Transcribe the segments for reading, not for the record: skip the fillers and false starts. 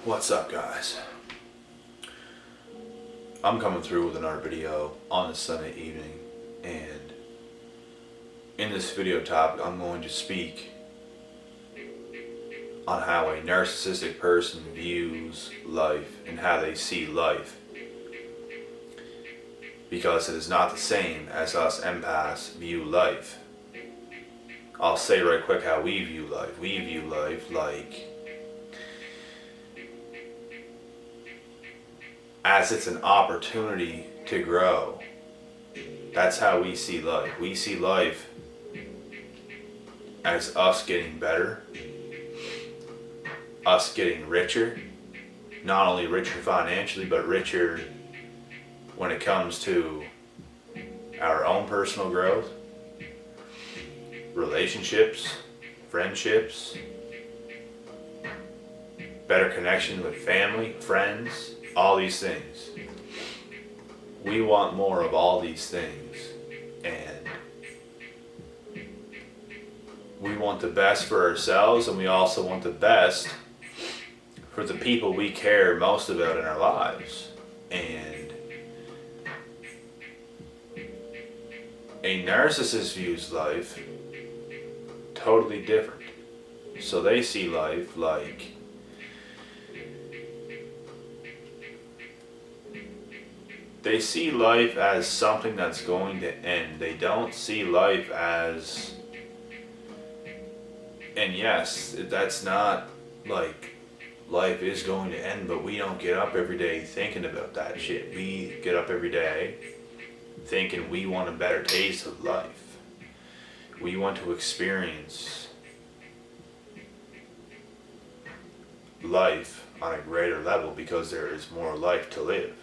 What's up, guys? I'm coming through with another video on a Sunday evening, and in this video topic I'm going to speak on how a narcissistic person views life and how they see life, because it is not the same as us empaths view life. I'll say right quick how we view life. We view life like as it's an opportunity to grow. That's how we see life. We see life as us getting better, us getting richer, not only richer financially, but richer when it comes to our own personal growth, relationships, friendships, better connection with family, friends, all these things. We want more of all these things, and we want the best for ourselves, and we also want the best for the people we care most about in our lives. And a narcissist views life totally different. So they see life like they see life as something that's going to end. They don't see life as, and yes, that's not like life is going to end, but we don't get up every day thinking about that shit. We get up every day thinking we want a better taste of life. We want to experience life on a greater level because there is more life to live.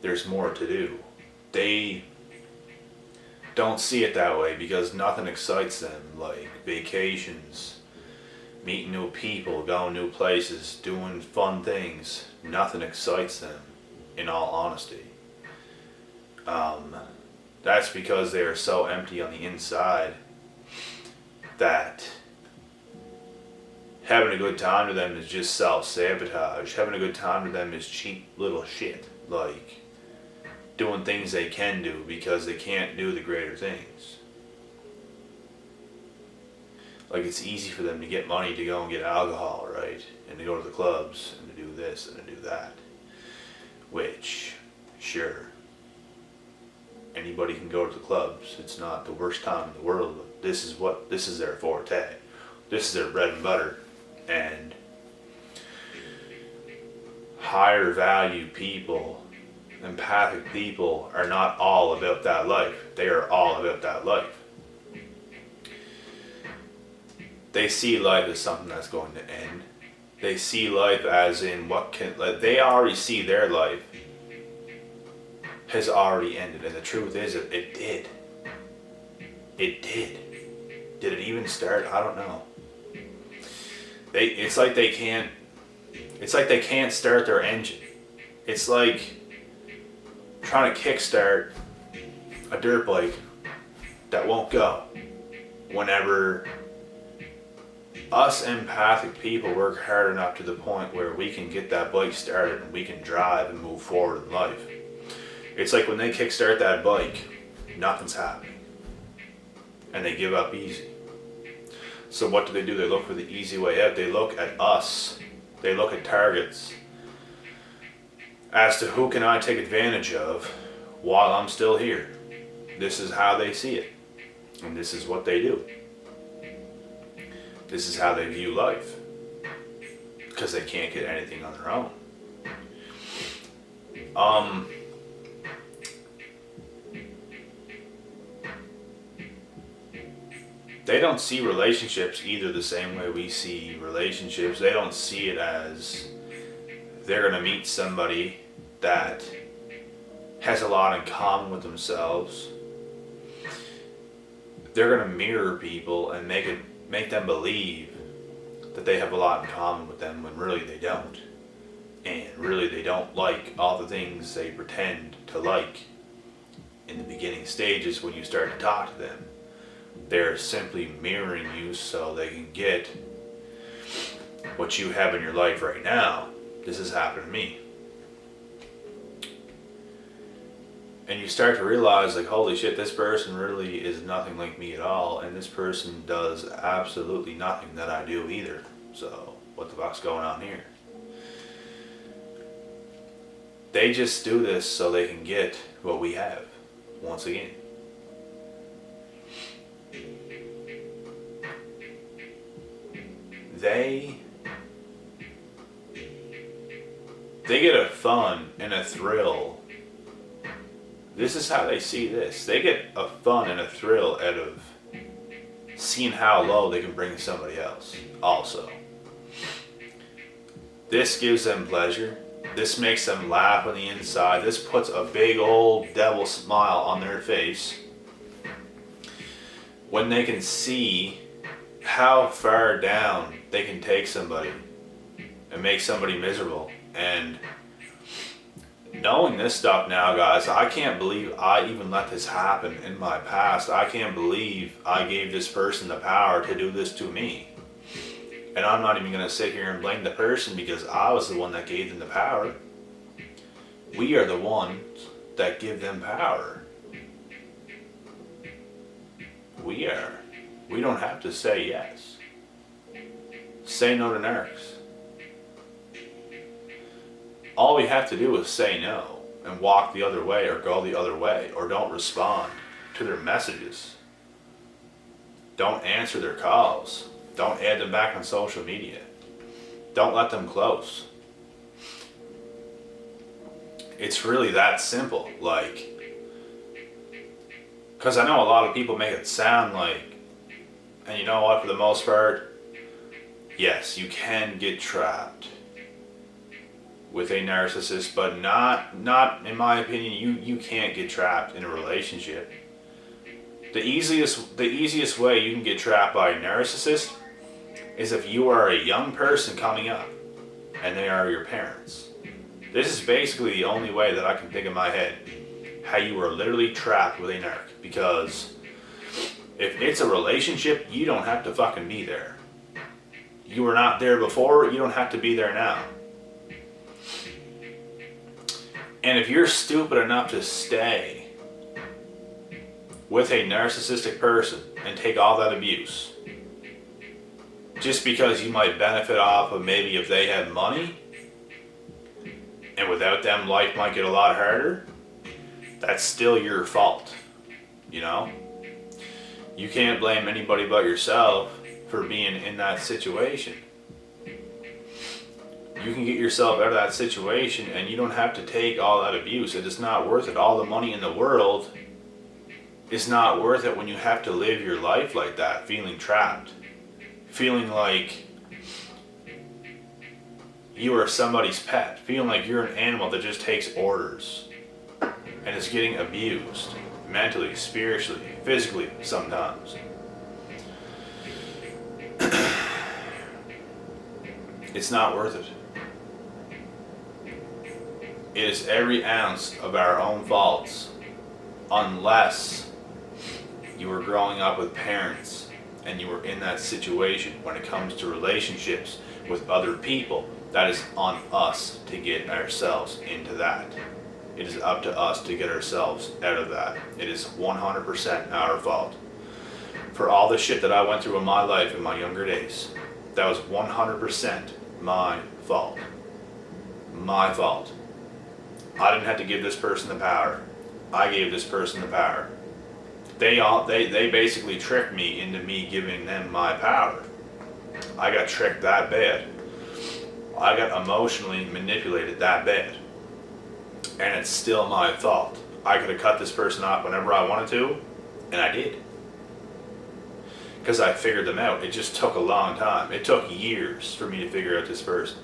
There's more to do. They don't see it that way because nothing excites them like vacations, meeting new people, going new places, doing fun things. Nothing excites them, in all honesty. That's because they are so empty on the inside that having a good time to them is just self-sabotage. Having a good time to them is cheap little shit, like doing things they can do because they can't do the greater things. Like it's easy for them to get money to go and get alcohol, right? And to go to the clubs and to do this and to do that. Which, sure, anybody can go to the clubs. It's not the worst time in the world, but this is their forte. This is their bread and butter. And higher value people, empathic people, are not all about that life. They are all about that life. They see life as something that's going to end. They see life as in they already see their life has already ended, and the truth is it did. It did. Did it even start? I don't know. It's like they can't start their engine. It's like trying to kickstart a dirt bike that won't go. Whenever us empathic people work hard enough to the point where we can get that bike started and we can drive and move forward in life. It's like when they kickstart that bike, nothing's happening. And they give up easy. So what do? They look for the easy way out. They look at us. They look at targets as to who can I take advantage of while I'm still here. This is how they see it. And this is what they do. This is how they view life. Because they can't get anything on their own. They don't see relationships either the same way we see relationships. They don't see it as they're going to meet somebody that has a lot in common with themselves. They're going to mirror people and make them believe that they have a lot in common with them when really they don't. And really they don't like all the things they pretend to like in the beginning stages when you start to talk to them. They're simply mirroring you so they can get what you have in your life right now. This has happened to me. And you start to realize, like, holy shit, this person really is nothing like me at all, and this person does absolutely nothing that I do either. So what the fuck's going on here? They just do this so they can get what we have, once again. They get a fun and a thrill. This is how they see this. They get a fun and a thrill out of seeing how low they can bring somebody else also. This gives them pleasure. This makes them laugh on the inside. This puts a big old devil smile on their face when they can see how far down they can take somebody and make somebody miserable. And knowing this stuff now, guys, I can't believe I even let this happen in my past. I can't believe I gave this person the power to do this to me. And I'm not even going to sit here and blame the person, because I was the one that gave them the power. We are the ones that give them power. We are. We don't have to say yes. Say no to narcs. All we have to do is say no and walk the other way, or go the other way, or don't respond to their messages. Don't answer their calls. Don't add them back on social media. Don't let them close. It's really that simple. Like, because I know a lot of people make it sound like, and you know what, for the most part, yes, you can get trapped with a narcissist, but not in my opinion, you can't get trapped in a relationship. The easiest way you can get trapped by a narcissist is if you are a young person coming up and they are your parents. This is basically the only way that I can think in my head how you are literally trapped with a narc. Because if it's a relationship, you don't have to fucking be there. You were not there before, you don't have to be there now. And if you're stupid enough to stay with a narcissistic person and take all that abuse, just because you might benefit off of maybe if they have money, and without them life might get a lot harder, that's still your fault, you know? You can't blame anybody but yourself for being in that situation. You can get yourself out of that situation, and you don't have to take all that abuse. It is not worth it. All the money in the world is not worth it when you have to live your life like that, feeling trapped. Feeling like you are somebody's pet. Feeling like you're an animal that just takes orders and is getting abused mentally, spiritually, physically sometimes. It's not worth it. It is every ounce of our own faults, unless you were growing up with parents and you were in that situation. When it comes to relationships with other people, that is on us to get ourselves into that. It is up to us to get ourselves out of that. It is 100% our fault. For all the shit that I went through in my life in my younger days, that was 100% my fault. My fault. I didn't have to give this person the power. I gave this person the power. They basically tricked me into me giving them my power. I got tricked that bad. I got emotionally manipulated that bad. And it's still my fault. I could have cut this person off whenever I wanted to, and I did. Because I figured them out. It just took a long time. It took years for me to figure out this person.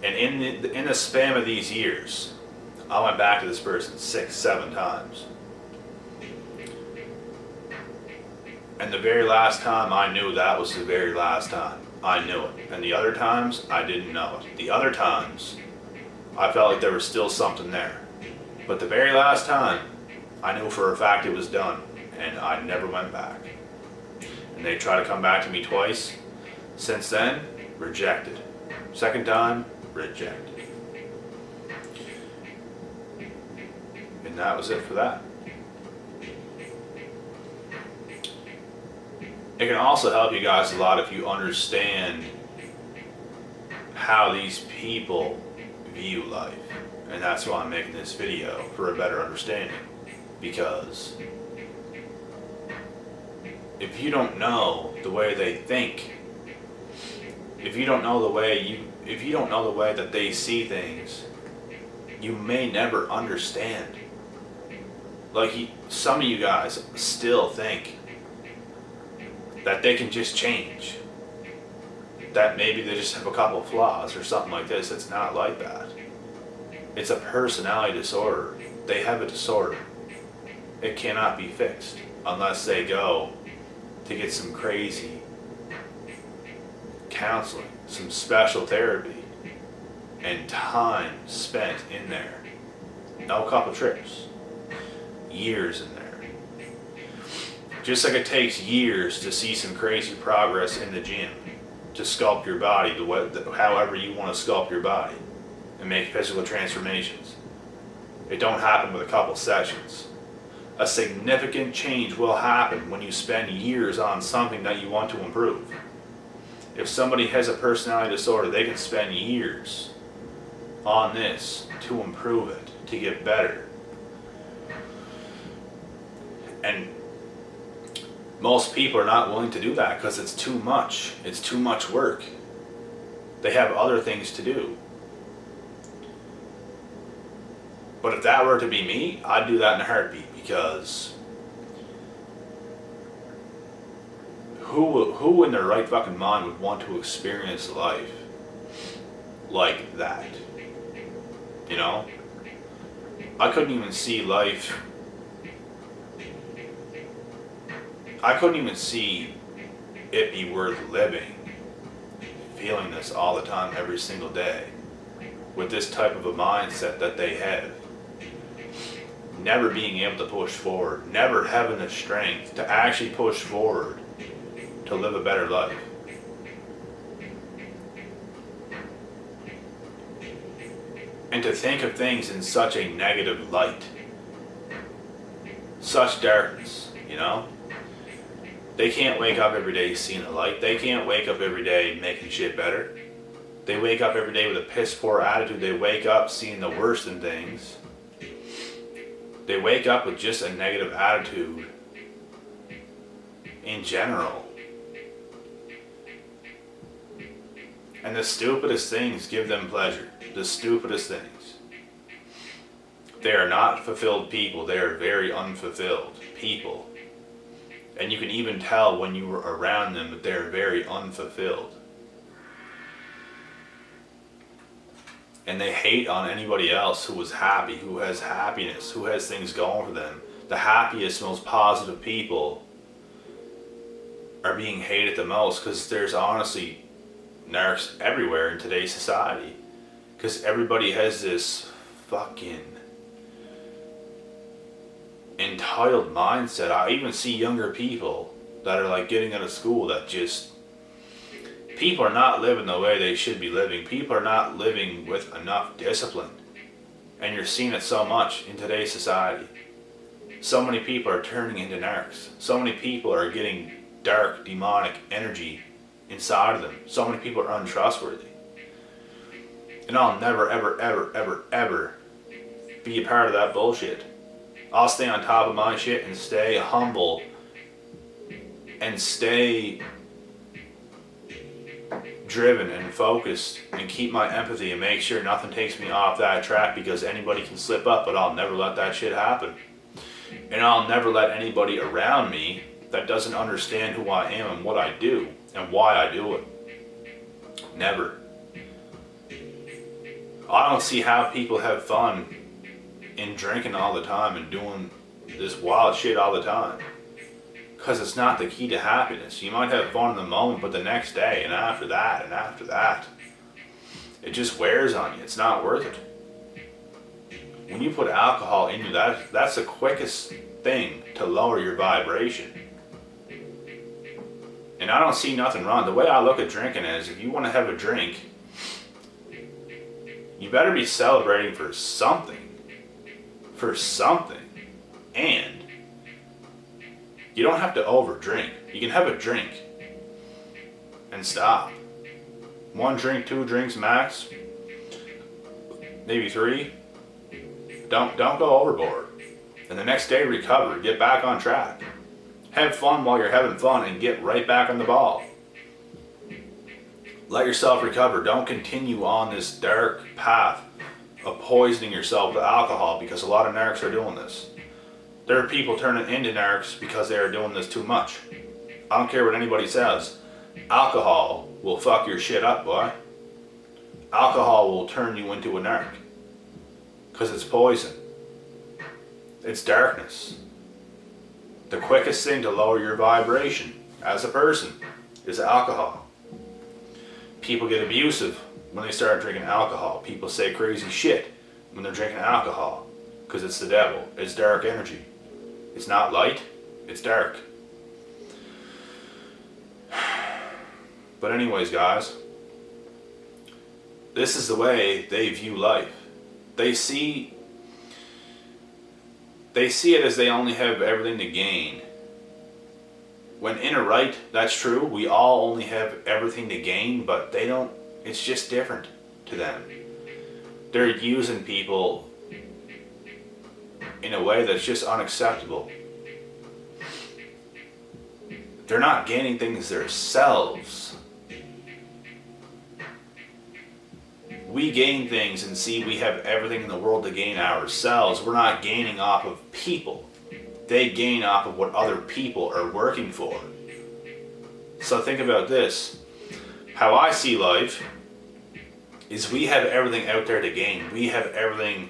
And in the span of these years, I went back to this person 6, 7 times. And the very last time, I knew that was the very last time. I knew it. And the other times, I didn't know it. The other times, I felt like there was still something there. But the very last time, I knew for a fact it was done. And I never went back. And they tried to come back to me twice. Since then, rejected. Second time, rejected. And that was it for that. It can also help you guys a lot if you understand how these people view life. And that's why I'm making this video, for a better understanding. Because if you don't know the way they think, if you don't know the way that they see things, you may never understand. Like, some of you guys still think that they can just change. That maybe they just have a couple of flaws or something like this. It's not like that. It's a personality disorder. They have a disorder. It cannot be fixed unless they go to get some crazy counseling, some special therapy, and time spent in there. No couple trips. Years in there. Just like it takes years to see some crazy progress in the gym, to sculpt your body however you want to sculpt your body and make physical transformations. It don't happen with a couple sessions. A significant change will happen when you spend years on something that you want to improve. If somebody has a personality disorder, they can spend years on this to improve it, to get better. And most people are not willing to do that because it's too much. It's too much work. They have other things to do. But if that were to be me, I'd do that in a heartbeat, because who in their right fucking mind would want to experience life like that? You know? I couldn't even see life. I couldn't even see it be worth living, feeling this all the time, every single day, with this type of a mindset that they have. Never being able to push forward, never having the strength to actually push forward to live a better life. And to think of things in such a negative light, such darkness, you know? They can't wake up every day seeing the light. They can't wake up every day making shit better. They wake up every day with a piss poor attitude. They wake up seeing the worst in things. They wake up with just a negative attitude in general. And the stupidest things give them pleasure. The stupidest things. They are not fulfilled people. They are very unfulfilled people. And you can even tell when you were around them that they're very unfulfilled. And they hate on anybody else who is happy, who has happiness, who has things going for them. The happiest, most positive people are being hated the most, because there's honestly narcs everywhere in today's society. Because everybody has this fucking entitled mindset. I even see younger people that are like getting out of school that just, people are not living the way they should be living. People are not living with enough discipline. And you're seeing it so much in today's society. So many people are turning into narcs. So many people are getting dark, demonic energy inside of them. So many people are untrustworthy. And I'll never, ever, ever, ever, ever be a part of that bullshit. I'll stay on top of my shit and stay humble and stay driven and focused and keep my empathy and make sure nothing takes me off that track, because anybody can slip up, but I'll never let that shit happen. And I'll never let anybody around me that doesn't understand who I am and what I do and why I do it. Never. I don't see how people have fun in drinking all the time and doing this wild shit all the time. Because it's not the key to happiness. You might have fun in the moment, but the next day and after that, it just wears on you. It's not worth it. When you put alcohol in you, that's the quickest thing to lower your vibration. And I don't see nothing wrong. The way I look at drinking is, if you want to have a drink, you better be celebrating for something. For something. And you don't have to over drink. You can have a drink and stop. 1 drink, 2 drinks max. Maybe 3. Don't go overboard. And the next day recover. Get back on track. Have fun while you're having fun and get right back on the ball. Let yourself recover. Don't continue on this dark path of poisoning yourself with alcohol, because a lot of narcs are doing this. There are people turning into narcs because they are doing this too much. I don't care what anybody says. Alcohol will fuck your shit up, boy. Alcohol will turn you into a narc. Because it's poison. It's darkness. The quickest thing to lower your vibration as a person is alcohol. People get abusive when they start drinking alcohol. People say crazy shit when they're drinking alcohol. Because it's the devil. It's dark energy. It's not light, it's dark. But anyways, guys, this is the way they view life. They see it as they only have everything to gain. When in a right, that's true. We all only have everything to gain, but they don't. It's just different to them. They're using people in a way that's just unacceptable. They're not gaining things themselves. We gain things and see we have everything in the world to gain ourselves. We're not gaining off of people. They gain off of what other people are working for. So think about this. How I see life is we have everything out there to gain. We have everything.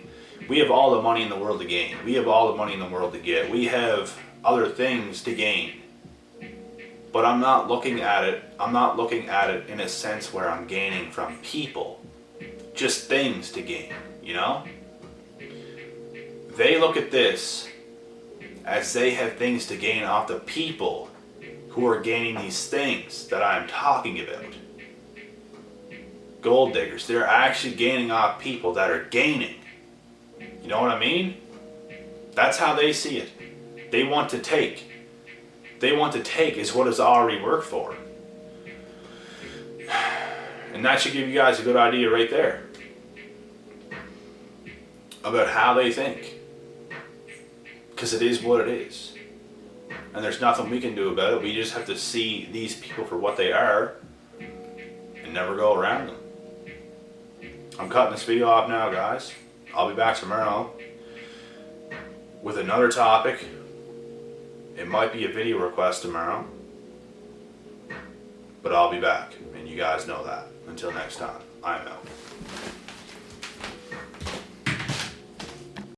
We have all the money in the world to gain. We have all the money in the world to get. We have other things to gain. But I'm not looking at it in a sense where I'm gaining from people. Just things to gain, you know? They look at this as they have things to gain off the people who are gaining these things that I'm talking about. Gold diggers, they're actually gaining off people that are gaining. You know what I mean? That's how they see it. They want to take. They want to take is what has already worked for. And that should give you guys a good idea right there about how they think. Because it is what it is. And there's nothing we can do about it. We just have to see these people for what they are and never go around them. I'm cutting this video off now, guys. I'll be back tomorrow with another topic. It might be a video request tomorrow, but I'll be back, and you guys know that. Until next time, I'm out.